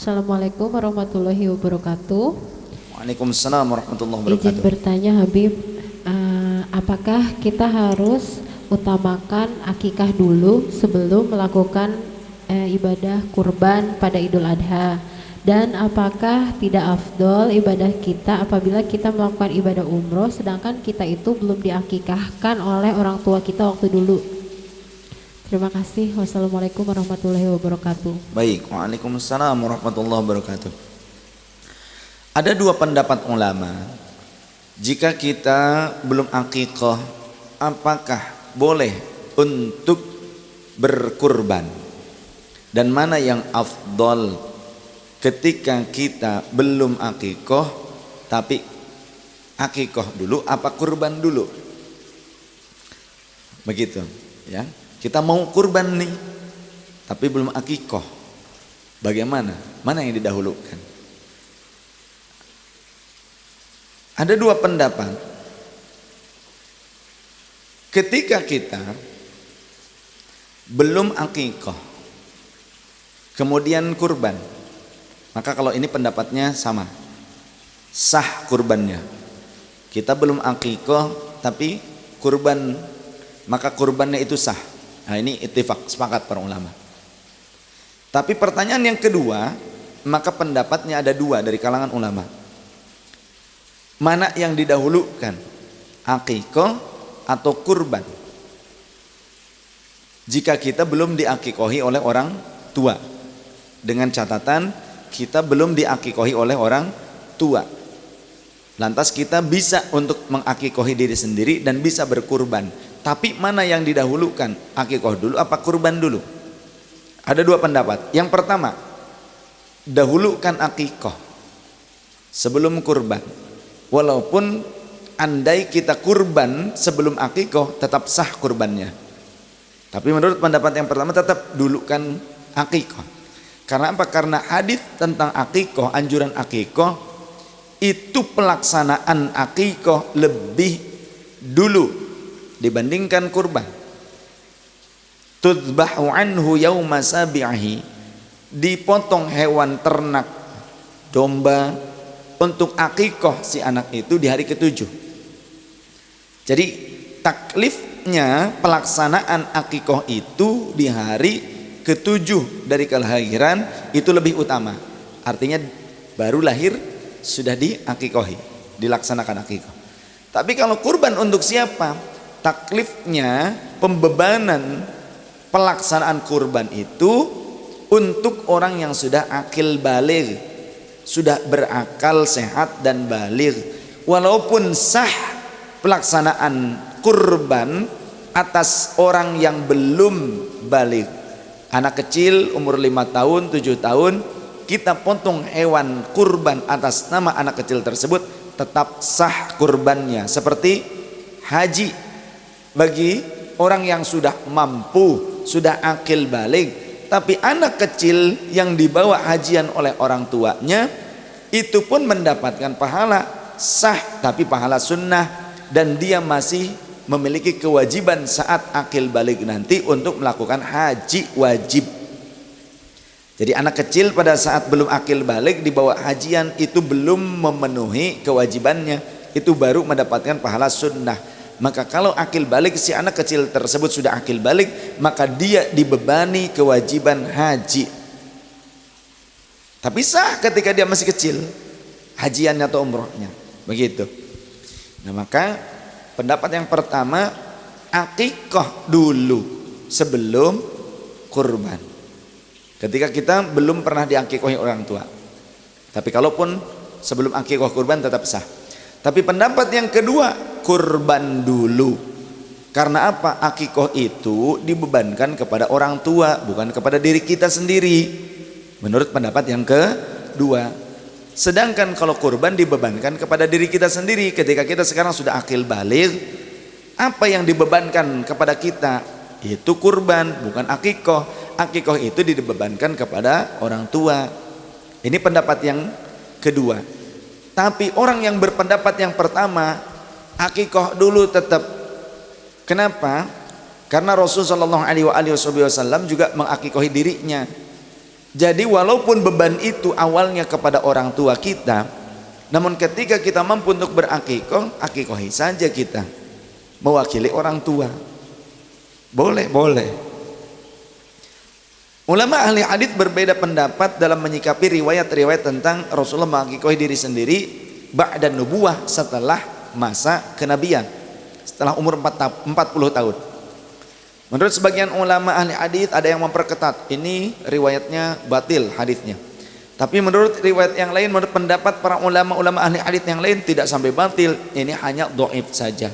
Assalamualaikum warahmatullahi wabarakatuh. Waalaikumsalam warahmatullahi Izin wabarakatuh. bertanya Habib, apakah kita harus utamakan akikah dulu sebelum melakukan ibadah kurban pada Idul Adha? Dan apakah tidak afdol ibadah kita apabila kita melakukan ibadah umroh sedangkan kita itu belum diakikahkan oleh orang tua kita waktu dulu? Terima kasih. Wassalamualaikum warahmatullahi wabarakatuh. Baik, waalaikumsalam warahmatullahi wabarakatuh. Ada dua pendapat ulama. Jika kita belum akikah, apakah boleh untuk berkurban? Dan mana yang afdol ketika kita belum akikah tapi akikah dulu apa kurban dulu? Begitu, ya. Kita mau kurban nih, tapi belum akikoh. Bagaimana? Mana yang didahulukan? Ada dua pendapat. Ketika kita belum akikoh, kemudian kurban, maka kalau ini pendapatnya sama, sah kurbannya. Kita belum akikoh, tapi kurban, maka kurbannya itu sah. Nah ini ittifaq, sepakat para ulama. Tapi pertanyaan yang kedua, maka pendapatnya ada dua dari kalangan ulama. Mana yang didahulukan? Akikah atau kurban? Jika kita belum diakikohi oleh orang tua. Dengan catatan kita belum diakikohi oleh orang tua. Lantas kita bisa untuk mengakikohi diri sendiri dan bisa berkurban. Tapi mana yang didahulukan? Akikoh dulu apa kurban dulu? Ada dua pendapat. Yang pertama, dahulukan akikoh sebelum kurban. Walaupun andai kita kurban sebelum akikoh tetap sah kurbannya. Tapi menurut pendapat yang pertama tetap dulukan akikoh. Karena apa? Karena hadis tentang akikoh, anjuran akikoh, itu pelaksanaan akikoh lebih dulu dibandingkan kurban. Tudbahu anhu yauma sabi'ahi, dipotong hewan ternak domba untuk akikoh si anak itu di hari ketujuh. Jadi taklifnya pelaksanaan akikoh itu di hari ketujuh dari kelahiran itu lebih utama. Artinya baru lahir sudah diakikohi, dilaksanakan akikoh. Tapi kalau kurban untuk siapa? Taklifnya, pembebanan pelaksanaan kurban itu untuk orang yang sudah akil baligh, sudah berakal sehat dan baligh. Walaupun sah pelaksanaan kurban atas orang yang belum baligh, anak kecil umur 5 tahun, 7 tahun, kita potong hewan kurban atas nama anak kecil tersebut, tetap sah kurbannya. Seperti haji bagi orang yang sudah mampu, sudah akil baligh, tapi anak kecil yang dibawa hajian oleh orang tuanya itu pun mendapatkan pahala sah, tapi pahala sunnah, dan dia masih memiliki kewajiban saat akil baligh nanti untuk melakukan haji wajib. Jadi anak kecil pada saat belum akil baligh dibawa hajian itu belum memenuhi kewajibannya, itu baru mendapatkan pahala sunnah. Maka kalau akil balik si anak kecil tersebut sudah akil balik, maka dia dibebani kewajiban haji. Tapi sah ketika dia masih kecil hajiannya atau umrohnya. Begitu. Nah maka pendapat yang pertama, akikah dulu sebelum kurban. Ketika kita belum pernah diakikohi orang tua. Tapi kalaupun sebelum akikah kurban tetap sah. Tapi pendapat yang kedua, kurban dulu. Karena apa? Akikoh itu dibebankan kepada orang tua, bukan kepada diri kita sendiri. Menurut pendapat yang kedua. Sedangkan kalau kurban dibebankan kepada diri kita sendiri. Ketika kita sekarang sudah akil baligh, apa yang dibebankan kepada kita? Itu kurban, bukan akikoh. Akikoh itu dibebankan kepada orang tua. Ini pendapat yang kedua. Tapi orang yang berpendapat yang pertama, akikoh dulu tetap. Kenapa? Karena Rasulullah SAW juga mengakikohi dirinya. Jadi walaupun beban itu awalnya kepada orang tua kita, namun ketika kita mampu untuk berakikoh, akikohi saja kita mewakili orang tua. Boleh. Ulama ahli hadits berbeda pendapat dalam menyikapi riwayat-riwayat tentang Rasulullah mengakikohi diri sendiri ba'da nubuwah, setelah masa kenabian, setelah umur 40 tahun. Menurut sebagian ulama ahli hadits ada yang memperketat, ini riwayatnya batil haditsnya. Tapi menurut riwayat yang lain, menurut pendapat para ulama ahli hadits yang lain, tidak sampai batil, ini hanya dhaif saja.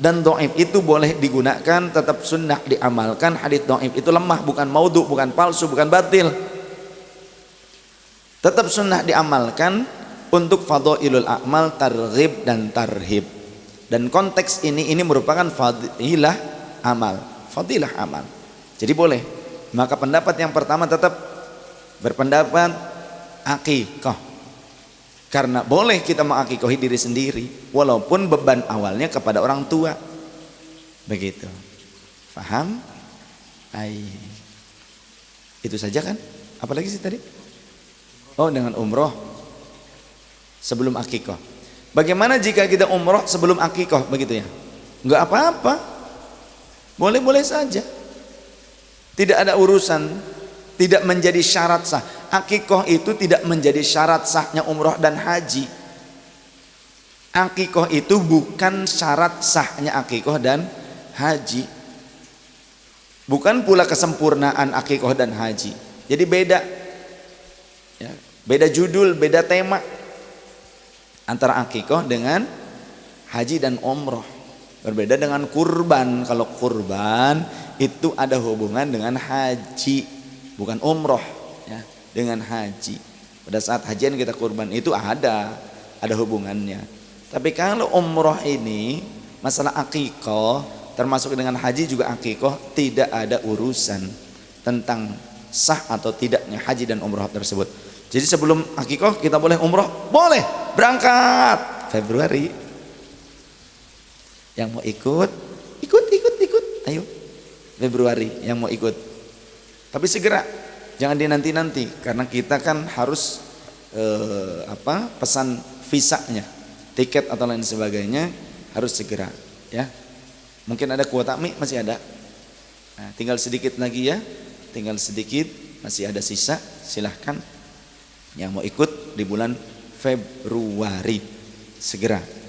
Dan dhaif itu boleh digunakan, tetap sunnah diamalkan. Hadits dhaif itu lemah, bukan maudhu, bukan palsu, bukan batil. Tetap sunnah diamalkan untuk fadhailul a'mal, targhib dan tarhib. Dan konteks ini merupakan fadilah amal. Fadilah amal. Jadi boleh. Maka pendapat yang pertama tetap berpendapat akikah. Karena boleh kita mengakikohi diri sendiri walaupun beban awalnya kepada orang tua. Begitu. Faham? Itu saja kan? Apalagi sih tadi? Oh, dengan umroh sebelum akikah. Bagaimana jika kita umroh sebelum akikah, begitu ya? Enggak apa-apa. Boleh-boleh saja. Tidak ada urusan, tidak menjadi syarat sah. Akikoh itu tidak menjadi syarat sahnya umroh dan haji. Akikoh itu bukan syarat sahnya akikoh dan haji. Bukan pula kesempurnaan akikoh dan haji. Jadi beda ya, beda judul, beda tema antara akikoh dengan haji dan umroh. Berbeda dengan kurban. Kalau kurban itu ada hubungan dengan haji, bukan umroh ya, dengan haji. Pada saat hajian kita kurban itu ada hubungannya. Tapi kalau umroh ini masalah akikoh, termasuk dengan haji juga akikoh, tidak ada urusan tentang sah atau tidaknya haji dan umroh tersebut. Jadi sebelum akikoh kita boleh umroh, boleh berangkat Februari. Yang mau ikut, ayo Februari yang mau ikut. Tapi segera, jangan dinanti-nanti, karena kita kan harus pesan visanya, tiket atau lain sebagainya harus segera ya. Mungkin ada kuota masih ada. Nah, tinggal sedikit lagi ya, masih ada sisa, silahkan yang mau ikut di bulan Februari segera.